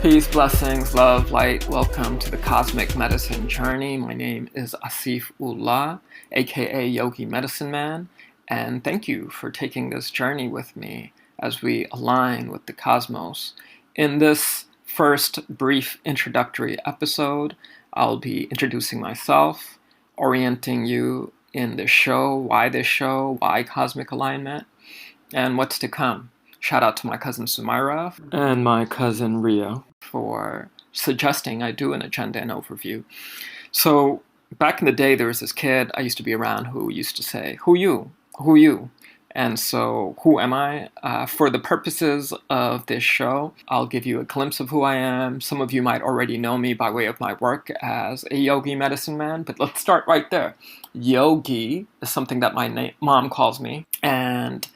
Peace, blessings, love, light. Welcome to the Cosmic Medicine Journey. My name is Asif Ullah, aka Yogi Medicine Man, and thank you for taking this journey with me as we align with the cosmos. In this first brief introductory episode, I'll be introducing myself, orienting you in this show, why cosmic alignment, and what's to come. Shout out to my cousin Sumaira and my cousin Ria for suggesting I do an agenda and overview. So back in the day, there was this kid I used to be around who used to say, "Who you? Who you?" And so, who am I? For the purposes of this show, I'll give you a glimpse of who I am. Some of you might already know me by way of my work as a yogi medicine man, but let's start right there. Yogi is something that my mom calls me, and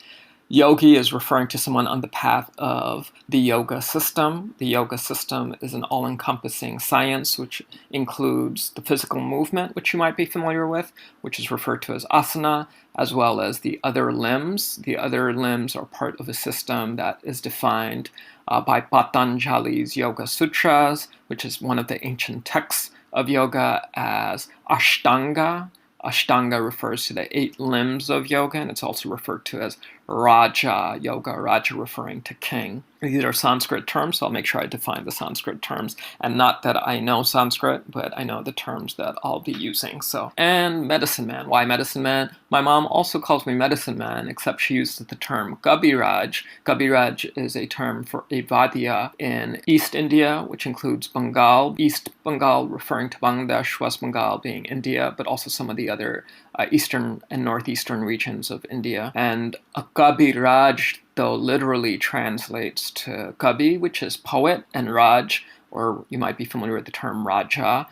yogi is referring to someone on the path of the yoga system. The yoga system is an all-encompassing science which includes the physical movement, which you might be familiar with, which is referred to as asana, as well as the other limbs. The other limbs are part of a system that is defined by Patanjali's Yoga Sutras, which is one of the ancient texts of yoga, as Ashtanga. Ashtanga refers to the 8 limbs of yoga, and it's also referred to as Raja Yoga, Raja referring to king. These are Sanskrit terms, so I'll make sure I define the Sanskrit terms. And not that I know Sanskrit, but I know the terms that I'll be using. And medicine man. Why medicine man? My mom also calls me medicine man, except she uses the term Gabiraj. Gabiraj is a term for a Vaidya in East India, which includes Bengal. East Bengal referring to Bangladesh, West Bengal being India, but also some of the other eastern and northeastern regions of India. And a Gabiraj, though, literally translates to Kabi, which is poet, and Raj, or you might be familiar with the term Raja,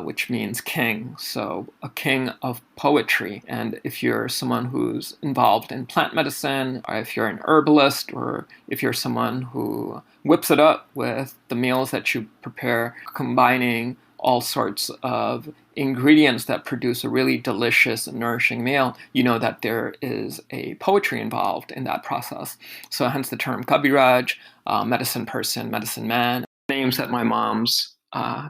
which means king. So a king of poetry. And if you're someone who's involved in plant medicine, or if you're an herbalist, or if you're someone who whips it up with the meals that you prepare, combining all sorts of ingredients that produce a really delicious and nourishing meal, you know that there is a poetry involved in that process. So hence the term Kabiraj, medicine person, medicine man, names that my mom's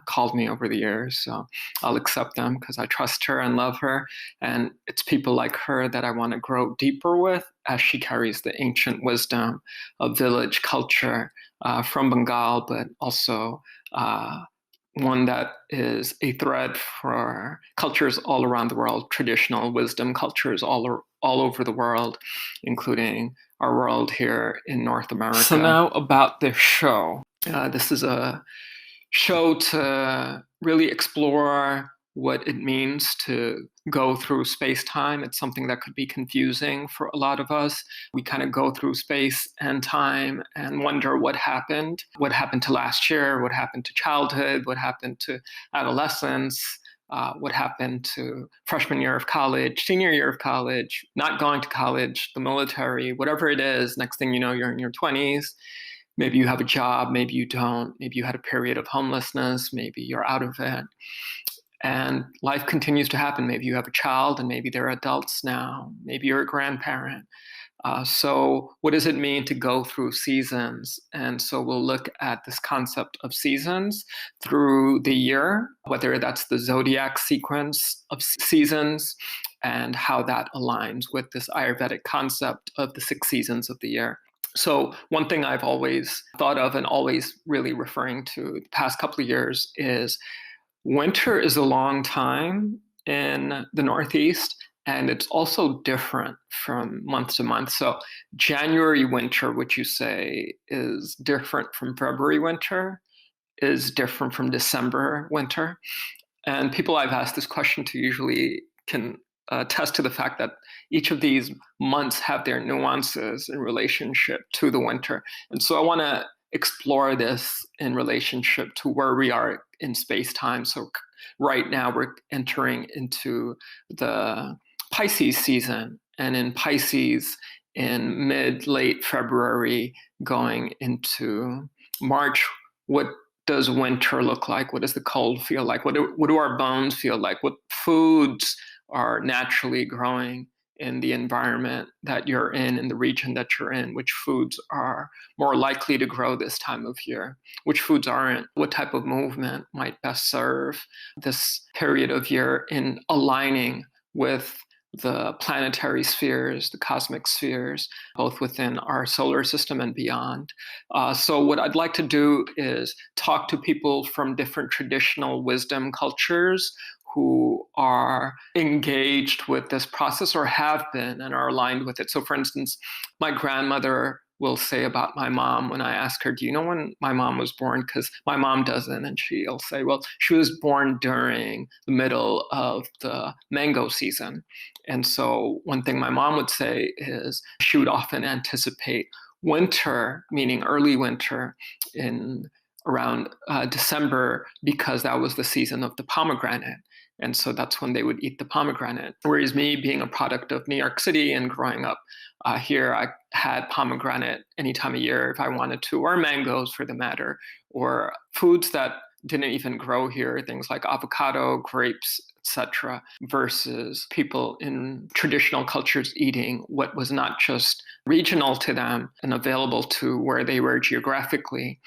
called me over the years. So I'll accept them because I trust her and love her. And it's people like her that I want to grow deeper with as she carries the ancient wisdom of village culture from Bengal, but also one that is a thread for cultures all around the world, traditional wisdom cultures all over the world, including our world here in North America. So now about this show. This is a show to really explore what it means to go through space-time. It's something that could be confusing for a lot of us. We kind of go through space and time and wonder what happened to last year, what happened to childhood, what happened to adolescence, what happened to freshman year of college, senior year of college, not going to college, the military, whatever it is. Next thing you know, you're in your 20s. Maybe you have a job, maybe you don't. Maybe you had a period of homelessness, maybe you're out of it. And life continues to happen. Maybe you have a child and maybe they're adults now. Maybe you're a grandparent. So what does it mean to go through seasons? And so we'll look at this concept of seasons through the year, whether that's the zodiac sequence of seasons and how that aligns with this Ayurvedic concept of the 6 seasons of the year. So one thing I've always thought of and always really referring to the past couple of years is winter is a long time in the Northeast, and it's also different from month to month. So January winter, which you say is different from February winter, is different from December winter. And people I've asked this question to usually can attest to the fact that each of these months have their nuances in relationship to the winter. And so I want to explore this in relationship to where we are in space-time. So right now we're entering into the Pisces season, and in Pisces in late February going into March, what does winter look like? What does the cold feel like? What do our bones feel like? What foods are naturally growing in the environment that you're in the region that you're in, which foods are more likely to grow this time of year, which foods aren't, what type of movement might best serve this period of year in aligning with the planetary spheres, the cosmic spheres, both within our solar system and beyond. So what I'd like to do is talk to people from different traditional wisdom cultures who are engaged with this process or have been and are aligned with it. So for instance, my grandmother will say about my mom when I ask her, do you know when my mom was born? Because my mom doesn't. And she'll say, well, she was born during the middle of the mango season. And so one thing my mom would say is she would often anticipate winter, meaning early winter, in around December, because that was the season of the pomegranate. And so that's when they would eat the pomegranate. Whereas me, being a product of New York City and growing up here, I had pomegranate any time of year if I wanted to, or mangoes for the matter, or foods that didn't even grow here, things like avocado, grapes, etc., versus people in traditional cultures eating what was not just regional to them and available to where they were geographically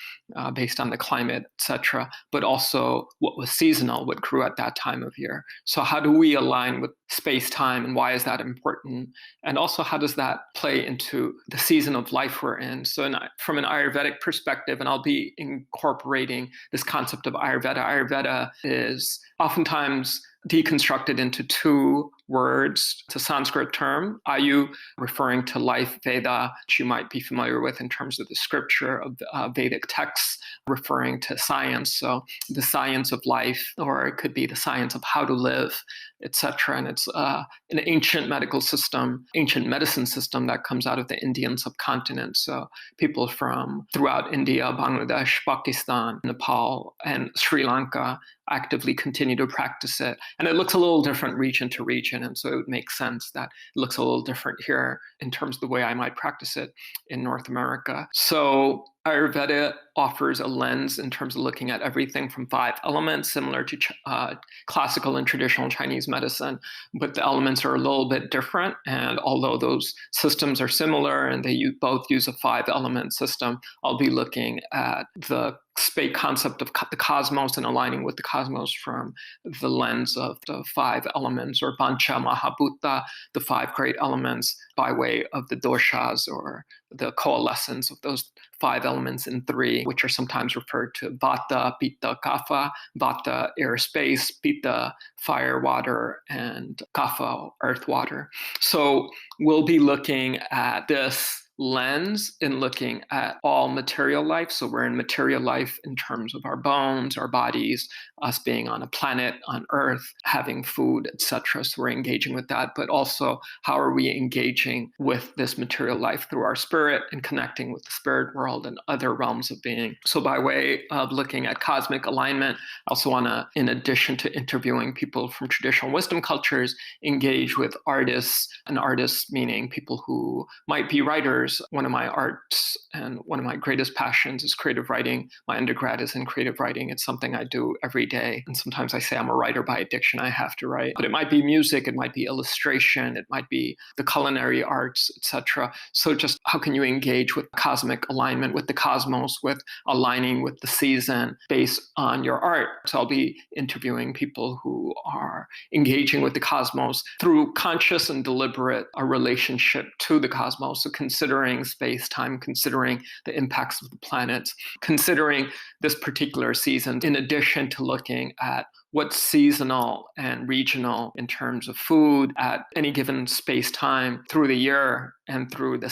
based on the climate, etc., but also what was seasonal, what grew at that time of year. So how do we align with space-time, and why is that important? And also, how does that play into the season of life we're in? So from an Ayurvedic perspective, and I'll be incorporating this concept of Ayurveda. Ayurveda is oftentimes deconstructed into two words. It's a Sanskrit term, Ayu, referring to life, Veda, which you might be familiar with in terms of the scripture of Vedic texts, referring to science. So the science of life, or it could be the science of how to live, etc. And it's an ancient medical system, ancient medicine system that comes out of the Indian subcontinent. So people from throughout India, Bangladesh, Pakistan, Nepal, and Sri Lanka actively continue to practice it. And it looks a little different region to region. And so it would make sense that it looks a little different here in terms of the way I might practice it in North America. So Ayurveda offers a lens in terms of looking at everything from 5 elements, similar to classical and traditional Chinese medicine, but the elements are a little bit different. And although those systems are similar and they both use a 5-element system, I'll be looking at the space concept of the cosmos and aligning with the cosmos from the lens of the 5 elements, or Pancha Mahabhuta, the 5 great elements, by way of the doshas, or the coalescence of those 5 elements in 3, which are sometimes referred to Vata, Pitta, Kapha. Vata, air, space; Pitta, fire, water; and Kapha, earth, water. So we'll be looking at this lens in looking at all material life. So we're in material life in terms of our bones, our bodies, us being on a planet, on Earth, having food, etc. So we're engaging with that, but also how are we engaging with this material life through our spirit and connecting with the spirit world and other realms of being. So by way of looking at cosmic alignment, I also want to, in addition to interviewing people from traditional wisdom cultures, engage with artists, and artists meaning people who might be writers. One of my arts and one of my greatest passions is creative writing. My undergrad is in creative writing. It's something I do every day. And sometimes I say I'm a writer by addiction. I have to write. But it might be music, it might be illustration, it might be the culinary arts, etc. So just how can you engage with cosmic alignment, with the cosmos, with aligning with the season based on your art? So I'll be interviewing people who are engaging with the cosmos through conscious and deliberate a relationship to the cosmos. So considering space-time, considering the impacts of the planets, considering this particular season, in addition to looking at what's seasonal and regional in terms of food at any given space-time through the year and through the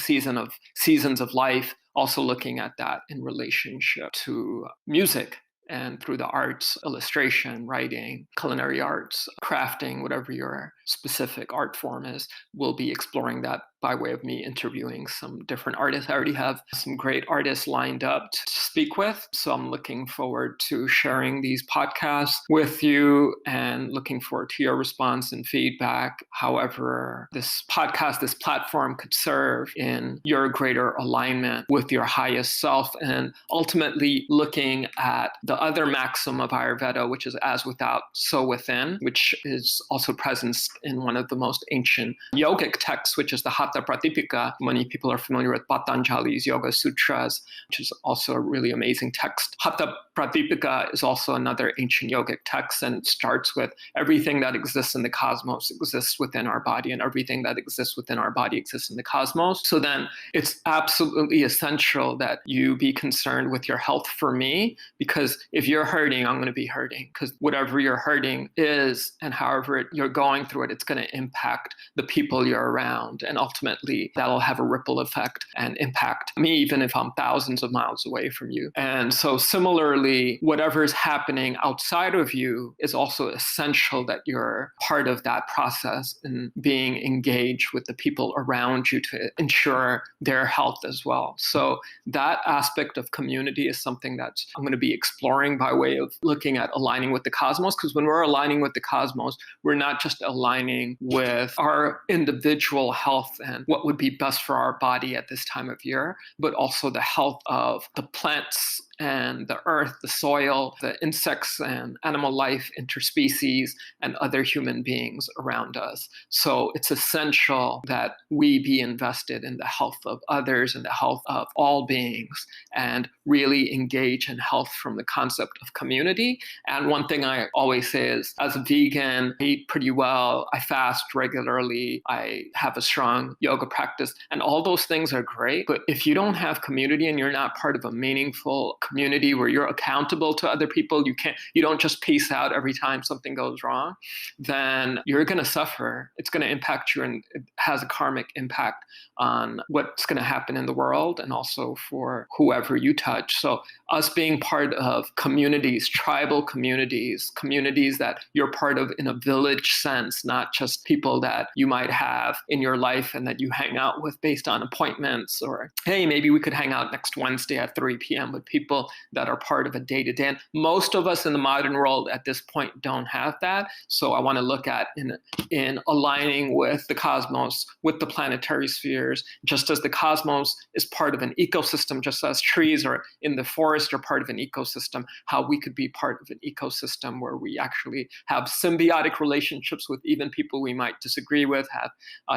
seasons of life, also looking at that in relationship to music and through the arts, illustration, writing, culinary arts, crafting, whatever your specific art form is. We'll be exploring that by way of me interviewing some different artists. I already have some great artists lined up to speak with, so I'm looking forward to sharing these podcasts with you and looking forward to your response and feedback, however this podcast, this platform could serve in your greater alignment with your highest self, and ultimately looking at the other maxim of Ayurveda, which is as without, so within, which is also present in one of the most ancient yogic texts, which is the Hatha Pradipika. Many people are familiar with Patanjali's Yoga Sutras, which is also a really amazing text. Hatha Pradipika is also another ancient yogic text, and it starts with everything that exists in the cosmos exists within our body, and everything that exists within our body exists in the cosmos. So then it's absolutely essential that you be concerned with your health for me, because if you're hurting, I'm going to be hurting, because whatever you're hurting is, and however you're going through it, it's going to impact the people you're around. And ultimately, that'll have a ripple effect and impact me, even if I'm thousands of miles away from you. And so similarly, whatever is happening outside of you is also essential that you're part of that process and being engaged with the people around you to ensure their health as well. So that aspect of community is something that I'm going to be exploring by way of looking at aligning with the cosmos, because when we're aligning with the cosmos, we're not just aligning with our individual health and what would be best for our body at this time of year, but also the health of the plants and the earth, the soil, the insects and animal life, interspecies, and other human beings around us. So it's essential that we be invested in the health of others and the health of all beings, and really engage in health from the concept of community. And one thing I always say is, as a vegan, I eat pretty well, I fast regularly, I have a strong yoga practice, and all those things are great. But if you don't have community and you're not part of a meaningful community where you're accountable to other people, you don't just peace out every time something goes wrong, then you're going to suffer. It's going to impact you, and it has a karmic impact on what's going to happen in the world and also for whoever you touch. So us being part of communities, tribal communities, communities that you're part of in a village sense, not just people that you might have in your life and that you hang out with based on appointments, or, hey, maybe we could hang out next Wednesday at 3 p.m. with people that are part of a day-to-day. And most of us in the modern world at this point don't have that. So I want to look at in aligning with the cosmos, with the planetary spheres, just as the cosmos is part of an ecosystem, just as trees are in the forest are part of an ecosystem, how we could be part of an ecosystem where we actually have symbiotic relationships with even people we might disagree with, have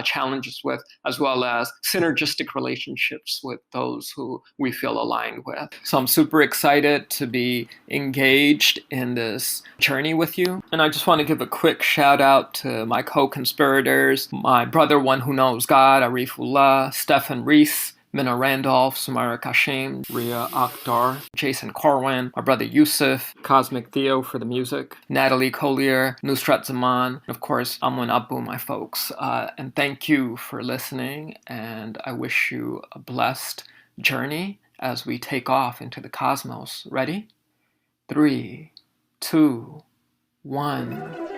challenges with, as well as synergistic relationships with those who we feel aligned with. So I'm super excited to be engaged in this journey with you. And I just want to give a quick shout out to my co-conspirators, my brother, one who knows God, Arifullah, Stephen Reese, Minna Randolph, Sumara Kashim, Ria Akhtar, Jason Corwin, my brother Yusuf, Cosmic Theo for the music, Natalie Collier, Nusrat Zaman, and of course, Amun Abu, my folks. And thank you for listening, and I wish you a blessed journey as we take off into the cosmos. Ready? 3, 2, 1.